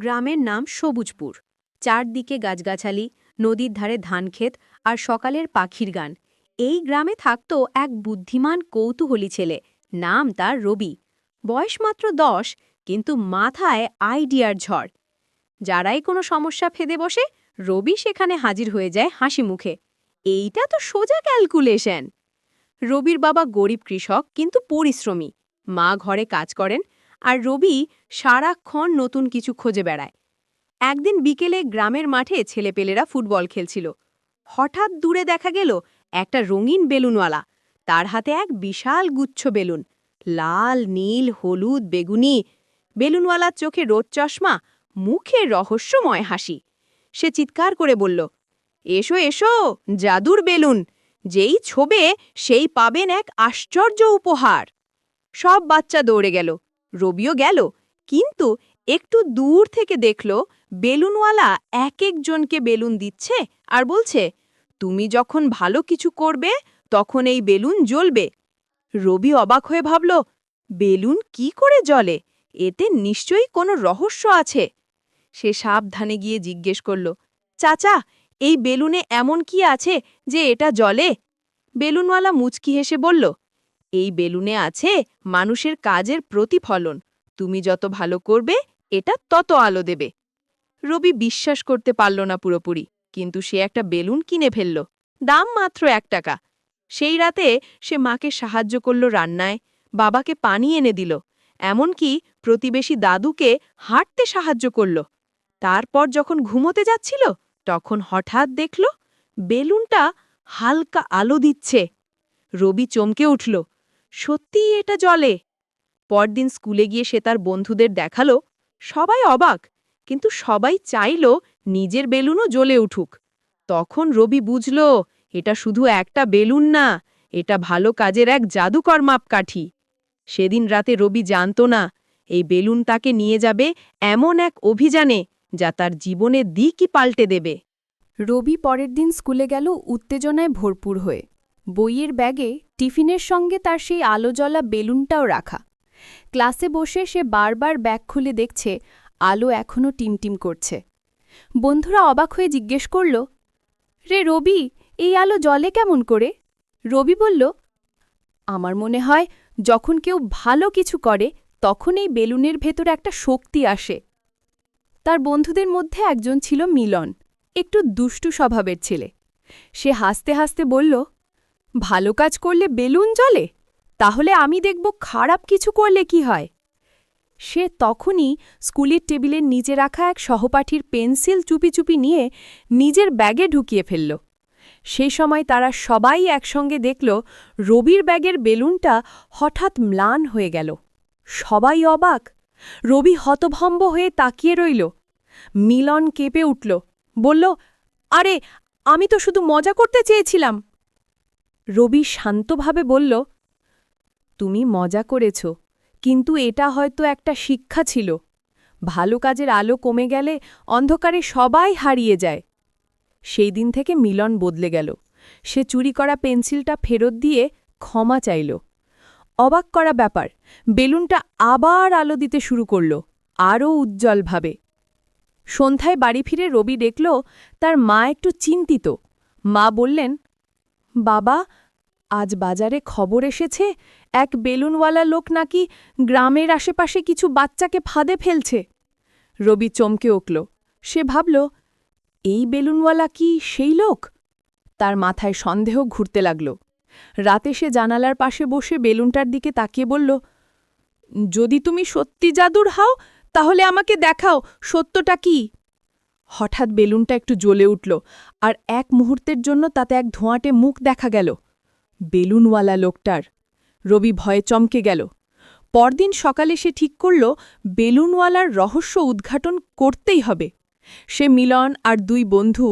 গ্রামের নাম সবুজপুর। চারদিকে গাছগাছালি, নদীর ধারে ধানক্ষেত আর সকালের পাখির গান। এই গ্রামে থাকত এক বুদ্ধিমান কৌতূহলী ছেলে, নাম তার রবি। বয়স মাত্র 10, কিন্তু মাথায় আইডিয়ার ঝড়। যারাই কোনো সমস্যা ফেদে বসে, রবি সেখানে হাজির হয়ে যায় হাসি মুখে। এইটা তো সোজা ক্যালকুলেশন। রবির বাবা গরিব কৃষক, কিন্তু পরিশ্রমী। মা ঘরে কাজ করেন, আর রবি সারাক্ষণ নতুন কিছু খুঁজে বেড়ায়। একদিন বিকেলে গ্রামের মাঠে ছেলেপেলেরা ফুটবল খেলছিল। হঠাৎ দূরে দেখা গেল একটা রঙিন বেলুনওয়ালা। তার হাতে এক বিশাল গুচ্ছ বেলুন, লাল, নীল, হলুদ, বেগুনি। বেলুনওয়ালার চোখে রোদ চশমা, মুখে রহস্যময় হাসি। সে চিৎকার করে বলল, এসো এসো, জাদুর বেলুন! যেই ছোবে সেই পাবেন এক আশ্চর্য উপহার। সব বাচ্চা দৌড়ে গেল, রবিও গেল, কিন্তু একটু দূর থেকে দেখল বেলুনওয়ালা এক একজনকে বেলুন দিচ্ছে আর বলছে, তুমি যখন ভালো কিছু করবে তখন এই বেলুন জ্বলবে। রবি অবাক হয়ে ভাবল, বেলুন কি করে জ্বলে? এতে নিশ্চয়ই কোনো রহস্য আছে। সে সাবধানে গিয়ে জিজ্ঞেস করল, চাচা, এই বেলুনে এমন কি আছে যে এটা জ্বলে? বেলুনওয়ালা মুচকি হেসে বলল, এই বেলুনে আছে মানুষের কাজের প্রতিফলন। তুমি যত ভালো করবে, এটা তত আলো দেবে। রবি বিশ্বাস করতে পারল না পুরোপুরি, কিন্তু সে একটা বেলুন কিনে ফেলল। দাম মাত্র 1 টাকা। সেই রাতে সে মাকে সাহায্য করল রান্নায়, বাবাকে পানি এনে দিল, এমনকি প্রতিবেশী দাদুকে হাঁটতে সাহায্য করল। তারপর যখন ঘুমোতে যাচ্ছিল, তখন হঠাৎ দেখল বেলুনটা হালকা আলো দিচ্ছে। রবি চমকে উঠল, সত্যিই এটা জ্বলে। পরদিন স্কুলে গিয়ে সে তার বন্ধুদের দেখালো। সবাই অবাক, কিন্তু সবাই চাইল নিজের বেলুনও জ্বলে উঠুক। তখন রবি বুঝল, এটা শুধু একটা বেলুন না, এটা ভালো কাজের এক জাদুকর মাপকাঠি। সেদিন রাতে রবি জানত না, এই বেলুন তাকে নিয়ে যাবে এমন এক অভিযানে যা তার জীবনের দিকই পাল্টে দেবে। রবি পরের দিন স্কুলে গেল উত্তেজনায় ভরপুর হয়ে। বইয়ের ব্যাগে টিফিনের সঙ্গে তার সেই আলোজ্বলা বেলুনটাও রাখা। ক্লাসে বসে সে বারবার ব্যাগ খুলে দেখছে আলো এখনও টিমটিম করছে। বন্ধুরা অবাক হয়ে জিজ্ঞেস করল, রে রবি, এই আলো জ্বলে কেমন করে? রবি বলল, আমার মনে হয় যখন কেউ ভালো কিছু করে তখন এই বেলুনের ভেতরে একটা শক্তি আসে। তার বন্ধুদের মধ্যে একজন ছিল মিলন, একটু দুষ্টু স্বভাবের ছেলে। সে হাসতে হাসতে বলল, ভালো কাজ করলে বেলুন জ্বলে? তাহলে আমি দেখব খারাপ কিছু করলে কি হয়। সে তখনই স্কুলের টেবিলের নিচে রাখা এক সহপাঠীর পেন্সিল চুপি চুপি নিয়ে নিজের ব্যাগে ঢুকিয়ে ফেলল। সেই সময় তারা সবাই একসঙ্গে দেখল রবির ব্যাগের বেলুনটা হঠাৎ ম্লান হয়ে গেল। সবাই অবাক। রবি হতভম্ব হয়ে তাকিয়ে রইল। মিলন কেঁপে উঠল, বলল, আরে, আমি তো শুধু মজা করতে চেয়েছিলাম। রবি শান্তভাবে বলল, তুমি মজা করেছ, কিন্তু এটা হয়তো একটা শিক্ষা ছিল। ভালো কাজের আলো কমে গেলে অন্ধকারে সবাই হারিয়ে যায়। সেই দিন থেকে মিলন বদলে গেল। সে চুরি করা পেন্সিলটা ফেরত দিয়ে ক্ষমা চাইল। অবাক করা ব্যাপার, বেলুনটা আবার আলো দিতে শুরু করল, আরও উজ্জ্বলভাবে। সন্ধ্যায় বাড়ি ফিরে রবি দেখল তার মা একটু চিন্তিত। মা বললেন, বাবা, আজ বাজারে খবর এসেছে এক বেলুনওয়ালা লোক নাকি গ্রামের আশেপাশে কিছু বাচ্চাকে ফাঁদে ফেলছে। রবি চমকে উঠল। সে ভাবল, এই বেলুনওয়ালা কি সেই লোক? তার মাথায় সন্দেহ ঘুরতে লাগল। রাতে সে জানালার পাশে বসে বেলুনটার দিকে তাকিয়ে বলল, যদি তুমি সত্যি জাদুর হও তাহলে আমাকে দেখাও সত্যটা কি। হঠাৎ বেলুনটা একটু জ্বলে উঠল, আর এক মুহূর্তের জন্য তাতে এক ধোঁয়াটে মুখ দেখা গেল, বেলুনওয়ালা লোকটার। রবি ভয়ে চমকে গেল। পরদিন সকালে সে ঠিক করল বেলুনওয়ালার রহস্য উদ্ঘাটন করতেই হবে। সে মিলন আর 2 বন্ধু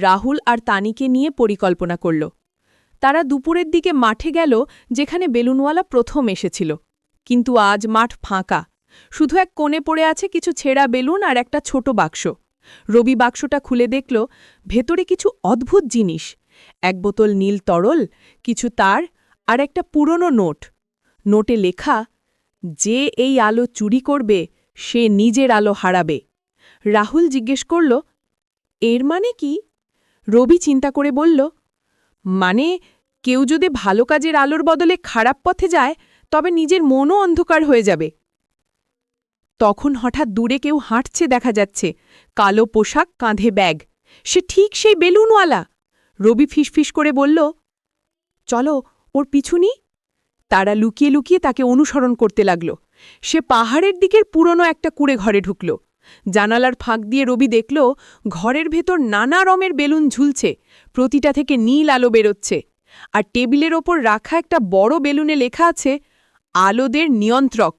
রাহুল আর তানিকে নিয়ে পরিকল্পনা করল। তারা দুপুরের দিকে মাঠে গেল যেখানে বেলুনওয়ালা প্রথম এসেছিল। কিন্তু আজ মাঠ ফাঁকা, শুধু এক কোণে পড়ে আছে কিছু ছেঁড়া বেলুন আর একটা ছোট বাক্স। রবি বাক্সটা খুলে দেখল ভেতরে কিছু অদ্ভুত জিনিস, এক বোতল নীল তরল, কিছু তার আর একটা পুরনো নোট। নোটে লেখা, যে এই আলো চুরি করবে সে নিজের আলো হারাবে। রাহুল জিজ্ঞেস করল, এর মানে কি? রবি চিন্তা করে বলল, মানে কেউ যদি ভালো কাজের আলোর বদলে খারাপ পথে যায় তবে নিজের মনও অন্ধকার হয়ে যাবে। তখন হঠাৎ দূরে কেউ হাঁটছে দেখা যাচ্ছে, কালো পোশাক, কাঁধে ব্যাগ। সে ঠিক সেই বেলুনওয়ালা। রবি ফিসফিস করে বলল, চলো ওর পিছু নিই। তারা লুকিয়ে লুকিয়ে তাকে অনুসরণ করতে লাগল। সে পাহাড়ের দিকের পুরনো একটা কুঁড়ে ঘরে ঢুকল। জানালার ফাঁক দিয়ে রবি দেখল ঘরের ভেতর নানা রমের বেলুন ঝুলছে, প্রতিটা থেকে নীল আলো বেরোচ্ছে। আর টেবিলের ওপর রাখা একটা বড় বেলুনে লেখা আছে, আলোদের নিয়ন্ত্রক।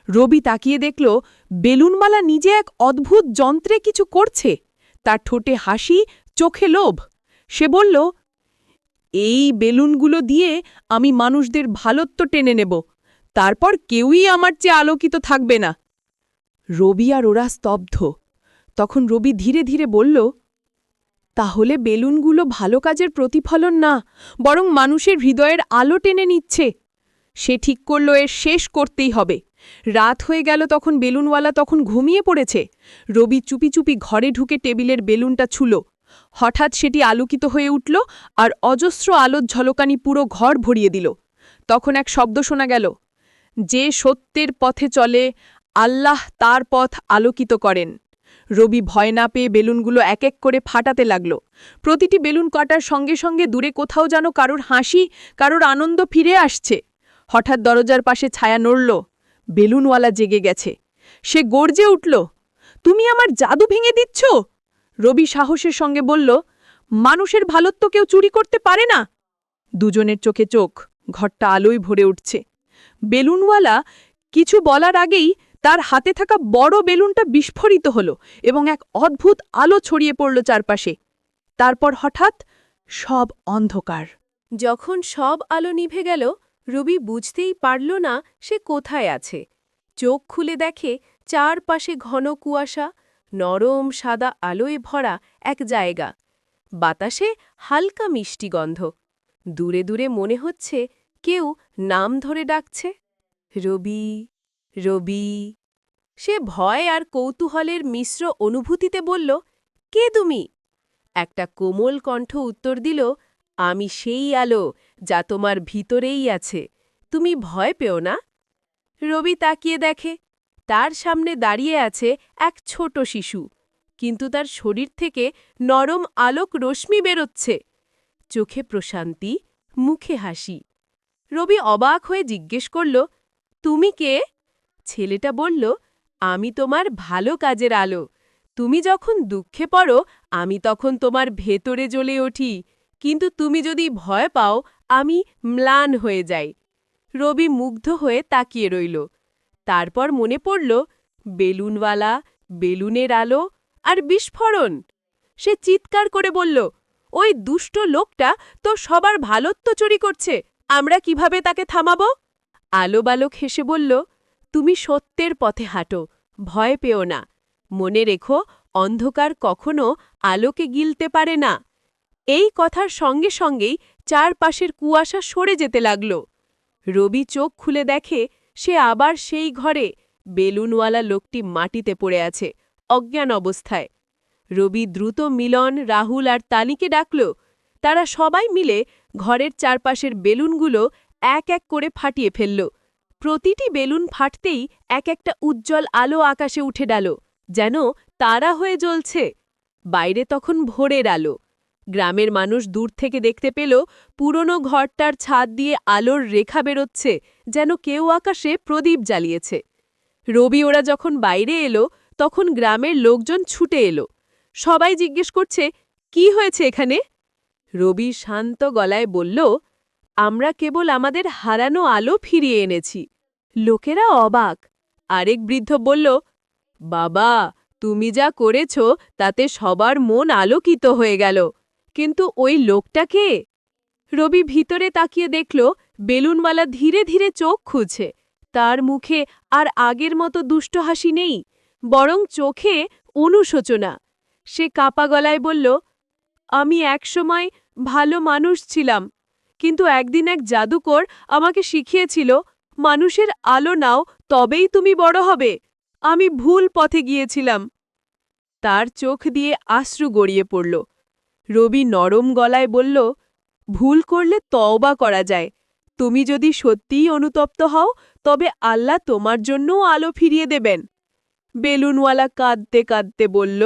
রবি তাকিয়ে দেখল বেলুনওয়ালা নিজে এক অদ্ভুত যন্ত্রে কিছু করছে। তার ঠোঁটে হাসি, চোখে লোভ। সে বলল, এই বেলুনগুলো দিয়ে আমি মানুষদের ভালোত্ব টেনে নেব, তারপর কেউই আমার চেয়ে আলোকিত থাকবে না। রবি আর ওরা স্তব্ধ। তখন রবি ধীরে ধীরে বলল, তাহলে বেলুনগুলো ভালো কাজের প্রতিফলন না, বরং মানুষের হৃদয়ের আলো টেনে নিচ্ছে। সে ঠিক করল এর শেষ করতেই হবে। রাত হয়ে গেল, তখন বেলুনওয়ালা তখন ঘুমিয়ে পড়েছে। রবি চুপি চুপি ঘরে ঢুকে টেবিলের বেলুনটা ছুল। হঠাৎ সেটি আলোকিত হয়ে উঠল আর অজস্র আলোর ঝলকানি পুরো ঘর ভরিয়ে দিল। তখন এক শব্দ শোনা গেল, যে সত্যের পথে চলে আল্লাহ তার পথ আলোকিত করেন। রবি ভয় না পেয়ে বেলুনগুলো এক এক করে ফাটাতে লাগল। প্রতিটি বেলুন কাটার সঙ্গে সঙ্গে দূরে কোথাও যেন কারোর হাসি, কারোর আনন্দ ফিরে আসছে। হঠাৎ দরজার পাশে ছায়া নড়ল। বেলুনওয়ালা জেগে গেছে। সে গর্জে উঠল, তুমি আমার জাদু ভেঙে দিচ্ছ? রবি সাহসের সঙ্গে বলল, মানুষের ভালোত্ব কেউ চুরি করতে পারে না। দুজনের চোখে চোখ, ঘরটা আলোয় ভরে উঠছে। বেলুনওয়ালা কিছু বলার আগেই তার হাতে থাকা বড় বেলুনটা বিস্ফোরিত হল এবং এক অদ্ভুত আলো ছড়িয়ে পড়ল চারপাশে। তারপর হঠাৎ সব অন্ধকার। যখন সব আলো নিভে গেল, রবি বুঝতেই পারল না সে কোথায় আছে। চোখ খুলে দেখে চারপাশে ঘন কুয়াশা, নরম সাদা আলোয় ভরা এক জায়গা। বাতাসে হালকা মিষ্টি গন্ধ। দূরে দূরে মনে হচ্ছে কেউ নাম ধরে ডাকছে, রবি, রবি। সে ভয় আর কৌতূহলের মিশ্র অনুভূতিতে বলল, কে তুমি? একটা কোমল কণ্ঠ উত্তর দিল, আমি সেই আলো যা তোমার ভিতরেই আছে, তুমি ভয় পেও না। রবি তাকিয়ে দেখে তার সামনে দাঁড়িয়ে আছে এক ছোট শিশু, কিন্তু তার শরীর থেকে নরম আলোক রশ্মি বেরোচ্ছে। চোখে প্রশান্তি, মুখে হাসি। রবি অবাক হয়ে জিজ্ঞেস করল, তুমি কে? ছেলেটা বলল, আমি তোমার ভালো কাজের আলো। তুমি যখন দুঃখে পড়ো আমি তখন তোমার ভেতরে জ্বলে উঠি, কিন্তু তুমি যদি ভয় পাও আমি ম্লান হয়ে যাই। রবি মুগ্ধ হয়ে তাকিয়ে রইল। তারপর মনে পড়ল বেলুনওয়ালা, বেলুনের আলো আর বিস্ফোরণ। সে চিৎকার করে বলল, ওই দুষ্ট লোকটা তো সবার ভালোত্ব চুরি করছে, আমরা কিভাবে তাকে থামাবো? আলো বালক হেসে বলল, তুমি সত্যের পথে হাঁটো, ভয় পেও না। মনে রেখো, অন্ধকার কখনো আলোকে গিলতে পারে না। এই কথার সঙ্গে সঙ্গেই চারপাশের কুয়াশা সরে যেতে লাগল। রবি চোখ খুলে দেখে সে আবার সেই ঘরে। বেলুনওয়ালা লোকটি মাটিতে পড়ে আছে, অজ্ঞান অবস্থায়। রবি দ্রুত মিলন, রাহুল আর তানিকে ডাকল। তারা সবাই মিলে ঘরের চারপাশের বেলুনগুলো এক এক করে ফাটিয়ে ফেলল। প্রতিটি বেলুন ফাটতেই এক একটা উজ্জ্বল আলো আকাশে উঠে ডাল, যেন তারা হয়ে জ্বলছে। বাইরে তখন ভোরের আলো। গ্রামের মানুষ দূর থেকে দেখতে পেল পুরনো ঘরটার ছাদ দিয়ে আলোর রেখা বেরোচ্ছে, যেন কেউ আকাশে প্রদীপ জ্বালিয়েছে। রবি ওরা যখন বাইরে এলো তখন গ্রামের লোকজন ছুটে এলো। সবাই জিজ্ঞেস করছে, কি হয়েছে এখানে? রবি শান্ত গলায় বলল, আমরা কেবল আমাদের হারানো আলো ফিরিয়ে এনেছি। লোকেরা অবাক। আরেক বৃদ্ধ বলল, বাবা, তুমি যা করেছ তাতে সবার মন আলোকিত হয়ে গেল, কিন্তু ওই লোকটা কে? রবি ভিতরে তাকিয়ে দেখল বেলুনওয়ালা ধীরে ধীরে চোখ খুঁজছে। তার মুখে আর আগের মতো দুষ্ট হাসি নেই, বরং চোখে অনুশোচনা। সে কাপা গলায় বলল, আমি একসময় ভালো মানুষ ছিলাম, কিন্তু একদিন এক জাদুকর আমাকে শিখিয়েছিল, মানুষের আলো নাও, তবেই তুমি বড় হবে। আমি ভুল পথে গিয়েছিলাম। তার চোখ দিয়ে আশ্রু গড়িয়ে পড়ল। রবি নরম গলায় বলল, ভুল করলে তওবা করা যায়। তুমি যদি সত্যিই অনুতপ্ত হও তবে আল্লাহ তোমার জন্যও আলো ফিরিয়ে দেবেন। বেলুনওয়ালা কাঁদতে কাঁদতে বলল,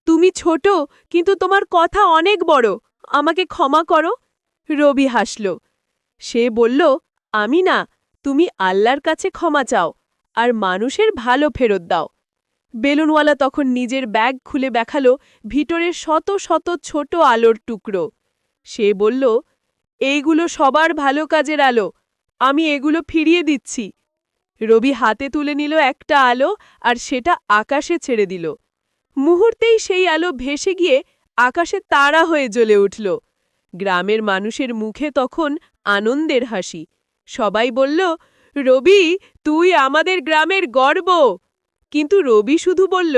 তুমি ছোট, কিন্তু তোমার কথা অনেক বড়, আমাকে ক্ষমা করো। রবি হাসল। সে বলল, আমি না, তুমি আল্লাহর কাছে ক্ষমা চাও আর মানুষের ভালো ফেরত দাও। বেলুনওয়ালা তখন নিজের ব্যাগ খুলে দেখালো ভিতরে শত শত ছোট আলোর টুকরো। সে বলল, এইগুলো সবার ভালো কাজের আলো, আমি এগুলো ফিরিয়ে দিচ্ছি। রবি হাতে তুলে নিল একটা আলো আর সেটা আকাশে ছেড়ে দিল। মুহূর্তেই সেই আলো ভেসে গিয়ে আকাশে তারা হয়ে জ্বলে উঠল। গ্রামের মানুষের মুখে তখন আনন্দের হাসি। সবাই বলল, রবি, তুই আমাদের গ্রামের গর্ব। কিন্তু রবি শুধু বলল,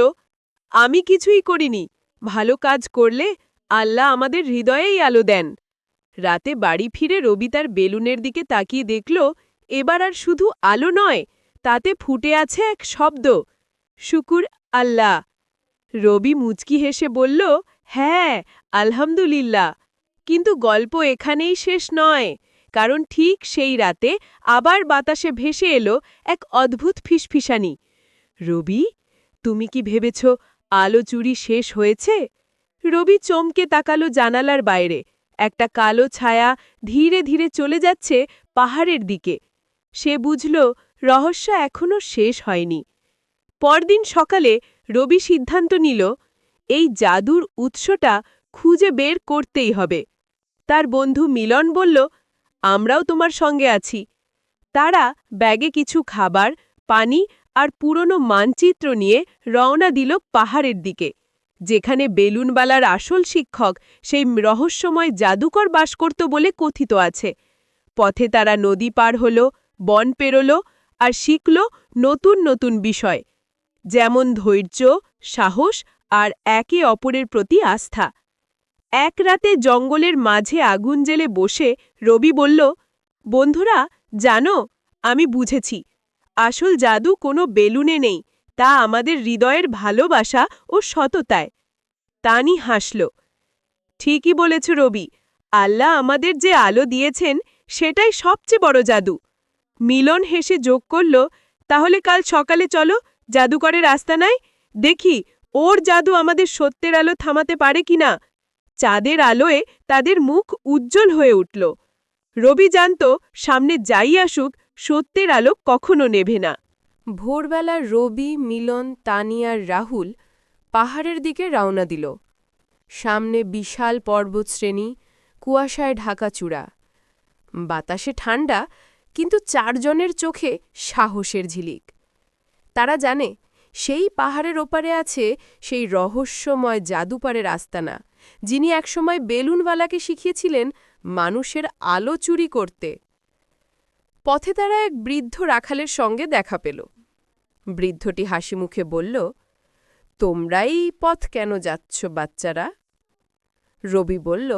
আমি কিছুই করিনি, ভালো কাজ করলে আল্লাহ আমাদের হৃদয়েই আলো দেন। রাতে বাড়ি ফিরে রবি তার বেলুনের দিকে তাকিয়ে দেখল, এবার আর শুধু আলো নয়, তাতে ফুটে আছে এক শব্দ, শুকুর আল্লাহ। রবি মুচকি হেসে বলল, হ্যাঁ, আলহামদুলিল্লাহ। কিন্তু গল্প এখানেই শেষ নয়, কারণ ঠিক সেই রাতে আবার বাতাসে ভেসে এলো এক অদ্ভুত ফিসফিসানি। রবি, তুমি কি ভেবেছ আলো চুরি শেষ হয়েছে? রবি চমকে তাকালো জানালার বাইরে। একটা কালো ছায়া ধীরে ধীরে চলে যাচ্ছে পাহাড়ের দিকে। সে বুঝল রহস্য এখনো শেষ হয়নি। পরদিন সকালে রবি সিদ্ধান্ত নিল, এই জাদুর উৎসটা খুঁজে বের করতেই হবে। তার বন্ধু মিলন বলল, আমরাও তোমার সঙ্গে আছি। তারা ব্যাগে কিছু খাবার, পানি আর পুরনো মানচিত্র নিয়ে রওনা দিল পাহাড়ের দিকে, যেখানে বেলুনবালার আসল শিক্ষক সেই রহস্যময় জাদুকর বাস করত বলে কথিত আছে। পথে তারা নদী পার হল, বন পেরোল আর শিখল নতুন নতুন বিষয়, যেমন ধৈর্য, সাহস আর একে অপরের প্রতি আস্থা। এক রাতে জঙ্গলের মাঝে আগুন জ্বেলে বসে রবি বলল, বন্ধুরা, জানো, আমি বুঝেছি, আসল জাদু কোনো বেলুনে নেই, তা আমাদের হৃদয়ের ভালোবাসা ও সততায়। তানি হাসল। ঠিকই বলেছ রবি, আল্লাহ আমাদের যে আলো দিয়েছেন সেটাই সবচেয়ে বড় জাদু। মিলন হেসে যোগ করল, তাহলে কাল সকালে চলো জাদুকরের আস্তানায়, দেখি ওর জাদু আমাদের সত্যের আলো থামাতে পারে কিনা। চাঁদের আলোয় তাদের মুখ উজ্জ্বল হয়ে উঠল। রবি জানত সামনে যাই আসুক, সত্যের আলো কখনো নেভে না। ভোরবেলা রবি, মিলন, তানি আর রাহুল পাহাড়ের দিকে রওনা দিল। সামনে বিশাল পর্বতশ্রেণী, কুয়াশায় ঢাকা চূড়া। বাতাসে ঠান্ডা, কিন্তু চারজনের চোখে সাহসের ঝিলিক। তারা জানে সেই পাহাড়ের ওপারে আছে সেই রহস্যময় জাদুপারের আস্তানা, যিনি একসময় বেলুনওয়ালাকে শিখিয়েছিলেন মানুষের আলো চুরি করতে। পথে তারা এক বৃদ্ধ রাখালের সঙ্গে দেখা পেল। বৃদ্ধটি হাসি মুখে বলল, তোমরাই এই পথ কেন যাচ্ছ বাচ্চারা? রবি বলল,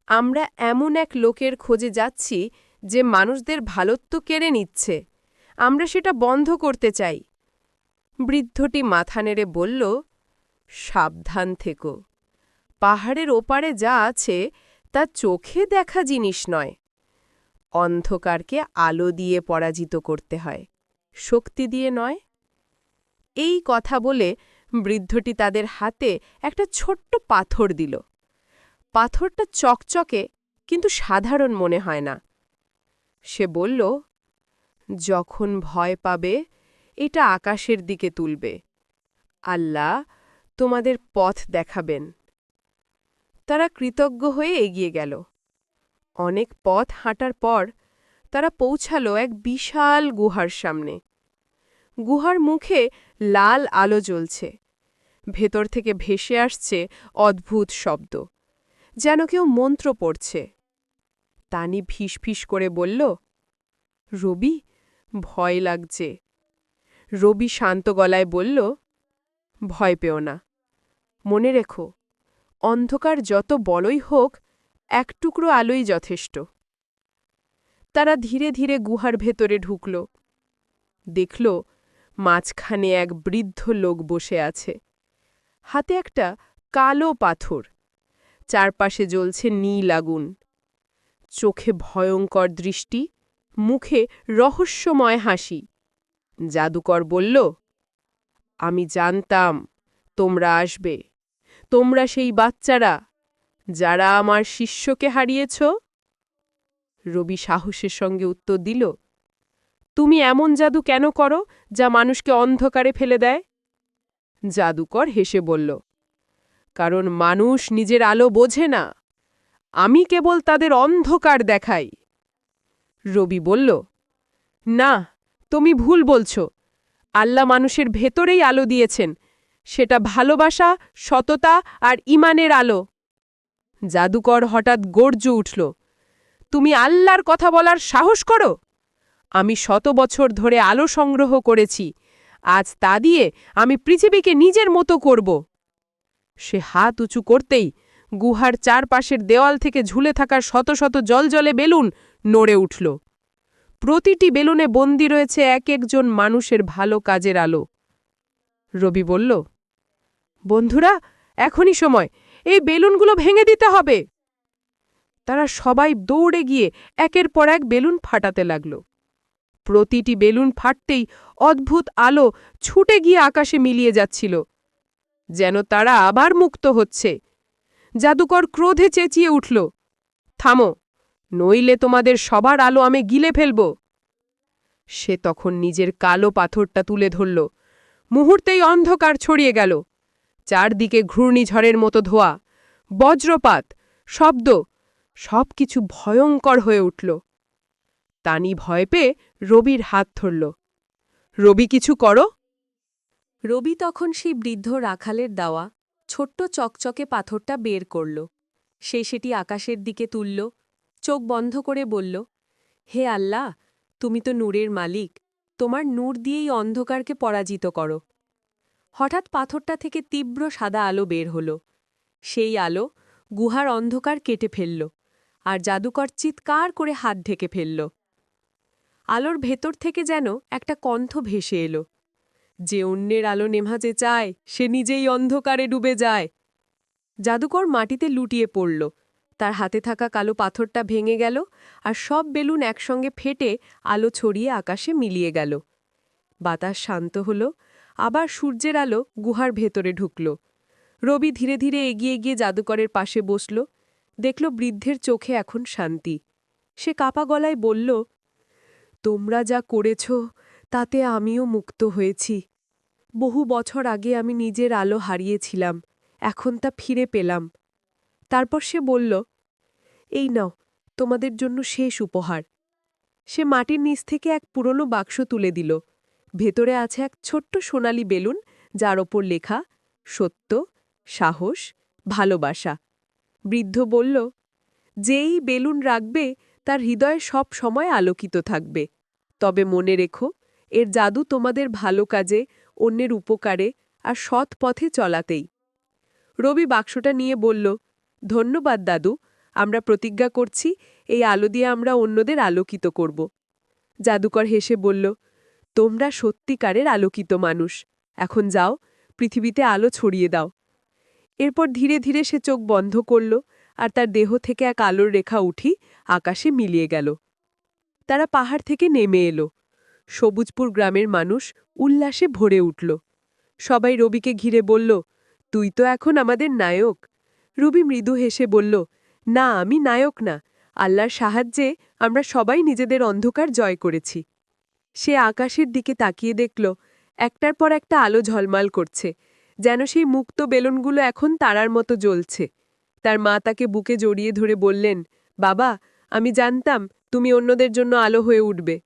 আমরা এমন এক লোকের খোঁজে যাচ্ছি যে মানুষদের ভালোত্ব কেড়ে নিচ্ছে, আমরা সেটা বন্ধ করতে চাই। বৃদ্ধটি মাথা নেড়ে বলল, সাবধান থেকো, পাহাড়ের ওপারে যা আছে তা চোখে দেখা জিনিস নয়। অন্ধকারকে আলো দিয়ে পরাজিত করতে হয়, শক্তি দিয়ে নয়। এই কথা বলে বৃদ্ধটি তাদের হাতে একটা ছোট্ট পাথর দিল। পাথরটা চকচকে, কিন্তু সাধারণ মনে হয় না। সে বলল, যখন ভয় পাবে এটা আকাশের দিকে তুলবে, আল্লাহ তোমাদের পথ দেখাবেন। তারা কৃতজ্ঞ হয়ে এগিয়ে গেল। অনেক পথ হাঁটার পর তারা পৌঁছালো এক বিশাল গুহার সামনে। গুহার মুখে লাল আলো জ্বলছে। ভেতর থেকে ভেসে আসছে অদ্ভুত শব্দ, যেন কেউ মন্ত্র পড়ছে। তানি ফিসফিস করে বলল, রবি, ভয় লাগছে। রবি শান্ত গলায় বলল, ভয় পেও না, মনে রেখো, অন্ধকার যত বড়ই হোক, এক টুকরো আলোই যথেষ্ট। তারা ধীরে ধীরে গুহার ভেতরে ঢুকল। দেখল মাঝখানে এক বৃদ্ধ লোক বসে আছে। হাতে একটা কালো পাথর, চারপাশে জ্বলছে নীল আগুন। চোখে ভয়ঙ্কর দৃষ্টি, মুখে রহস্যময় হাসি। জাদুকর বলল, আমি জানতাম তোমরা আসবে। তোমরা সেই বাচ্চারা যারা আমার শিষ্যকে হারিয়েছ। রবি সাহসের সঙ্গে উত্তর দিল, তুমি এমন জাদু কেন করো যা মানুষকে অন্ধকারে ফেলে দেয়? জাদুকর হেসে বলল, কারণ মানুষ নিজের আলো বোঝে না, আমি কেবল তাদের অন্ধকার দেখাই। রবি বলল, না, তুমি ভুল বলছ। আল্লাহ মানুষের ভেতরেই আলো দিয়েছেন, সেটা ভালোবাসা, সততা আর ঈমানের আলো। জাদুকর হঠাৎ গর্জে উঠল, তুমি আল্লাহর কথা বলার সাহস করো? আমি 100 বছর ধরে আলো সংগ্রহ করেছি, আজ তা দিয়ে আমি পৃথিবীকে নিজের মতো করব। সে হাত উঁচু করতেই গুহার চারপাশের দেওয়াল থেকে ঝুলে থাকার শত শত জলজলে বেলুন নড়ে উঠল। প্রতিটি বেলুনে বন্দী রয়েছে এক একজন মানুষের ভালো কাজের আলো। রবি বলল, বন্ধুরা, এখনই সময়, এই বেলুনগুলো ভেঙে দিতে হবে। তারা সবাই দৌড়ে গিয়ে একের পর এক বেলুন ফাটাতে লাগল। প্রতিটি বেলুন ফাটতেই অদ্ভুত আলো ছুটে গিয়ে আকাশে মিলিয়ে যাচ্ছিল, যেন তারা আবার মুক্ত হচ্ছে। জাদুকর ক্রোধে চেঁচিয়ে উঠল, থামো, নইলে তোমাদের সবার আলো আমি গিলে ফেলব। সে তখন নিজের কালো পাথরটা তুলে ধরল। মুহূর্তেই অন্ধকার ছড়িয়ে গেল। চারদিকে ঘূর্ণিঝড়ের মতো ধোঁয়া, বজ্রপাত, শব্দ, সবকিছু ভয়ঙ্কর হয়ে উঠল। তানি ভয় পেয়ে রবির হাত ধরল। রবি, কিছু করো। রবি তখন সেই বৃদ্ধ রাখালের দেওয়া ছোট্ট চকচকে পাথরটা বের করল। সে সেটি আকাশের দিকে তুলল, চোখ বন্ধ করে বলল, হে আল্লাহ, তুমি তো নূরের মালিক, তোমার নূর দিয়েই অন্ধকারকে পরাজিত করো। হঠাৎ পাথরটা থেকে তীব্র সাদা আলো বের হল। সেই আলো গুহার অন্ধকার কেটে ফেলল, আর জাদুকর চিৎকার করে হাত ঢেকে ফেলল। আলোর ভেতর থেকে যেন একটা কণ্ঠ ভেসে এলো, যে অন্যের আলো নেভাতে চায় সে নিজেই অন্ধকারে ডুবে যায়। জাদুকর মাটিতে লুটিয়ে পড়ল, তার হাতে থাকা কালো পাথরটা ভেঙে গেল, আর সব বেলুন একসঙ্গে ফেটে আলো ছড়িয়ে আকাশে মিলিয়ে গেল। বাতাস শান্ত হল, আবার সূর্যের আলো গুহার ভেতরে ঢুকল। রবি ধীরে ধীরে এগিয়ে গিয়ে জাদুকরের পাশে বসল, দেখল বৃদ্ধের চোখে এখন শান্তি। সে কাপা গলায় বলল, তোমরা যা করেছ তাতে আমিও মুক্ত হয়েছি। বহু বছর আগে আমি নিজের আলো হারিয়েছিলাম, এখন তা ফিরে পেলাম। তারপর সে বলল, এই নাও তোমাদের জন্য শেষ উপহার। সে মাটির নিচ থেকে এক পুরনো বাক্স তুলে দিল। ভেতরে আছে এক ছোট্ট সোনালি বেলুন, যার ওপর লেখা সত্য, সাহস, ভালোবাসা। বৃদ্ধ বলল, যেই বেলুন রাখবে তার হৃদয় সব সময় আলোকিত থাকবে। তবে মনে রেখো, এর জাদু তোমাদের ভালো কাজে, অন্যের উপকারে আর সৎ পথে চলাতেই। রবি বাক্সটা নিয়ে বলল, ধন্যবাদ দাদু, আমরা প্রতিজ্ঞা করছি এই আলো দিয়ে আমরা অন্যদের আলোকিত করব। জাদুকর হেসে বলল, তোমরা সত্যিকারের আলোকিত মানুষ, এখন যাও, পৃথিবীতে আলো ছড়িয়ে দাও। এরপর ধীরে ধীরে সে চোখ বন্ধ করল, আর তার দেহ থেকে এক আলোর রেখা উঠি আকাশে মিলিয়ে গেল। তারা পাহাড় থেকে নেমে এলো। সবুজপুর গ্রামের মানুষ উল্লাসে ভরে উঠল। সবাই রবিকে ঘিরে বলল, তুই তো এখন আমাদের নায়ক। রবি মৃদু হেসে বলল, না, আমি নায়ক না, আল্লাহর সাহায্যে আমরা সবাই নিজেদের অন্ধকার জয় করেছি। সে আকাশের দিকে তাকিয়ে দেখল, একটার পর একটা আলো ঝলমাল করছে, যেন সেই মুক্ত বেলুনগুলো এখন তারার মতো জ্বলছে। তার মা তাকে বুকে জড়িয়ে ধরে বললেন, বাবা, আমি জানতাম তুমি অন্যদের জন্য আলো হয়ে উঠবে।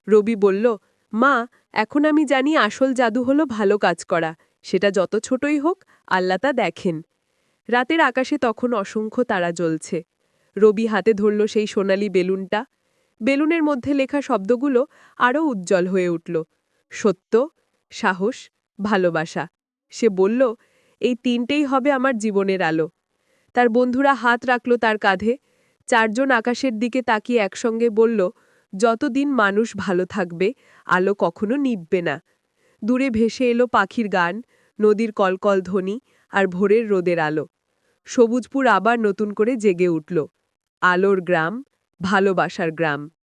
রবি বলল, মা, এখন আমি জানি আসল জাদু হলো ভালো কাজ করা, সেটা যত ছোটই হোক আল্লাহ তা দেখেন। রাতের আকাশে তখন অসংখ্য তারা জ্বলছে। রবি হাতে ধরল সেই সোনালি বেলুনটা। বেলুনের মধ্যে লেখা শব্দগুলো আরও উজ্জ্বল হয়ে উঠল, সত্য, সাহস, ভালোবাসা। সে বলল, এই তিনটেই হবে আমার জীবনের আলো। তার বন্ধুরা হাত রাখল তার কাঁধে। চারজন আকাশের দিকে তাকিয়ে একসঙ্গে বলল, যতদিন মানুষ ভালো থাকবে আলো কখনো নিভবে না। দূরে ভেসে এলো পাখির গান, নদীর কলকল ধ্বনি আর ভোরের রোদের আলো। সবুজপুর আবার নতুন করে জেগে উঠল। আলোর গ্রাম, ভালোবাসার গ্রাম।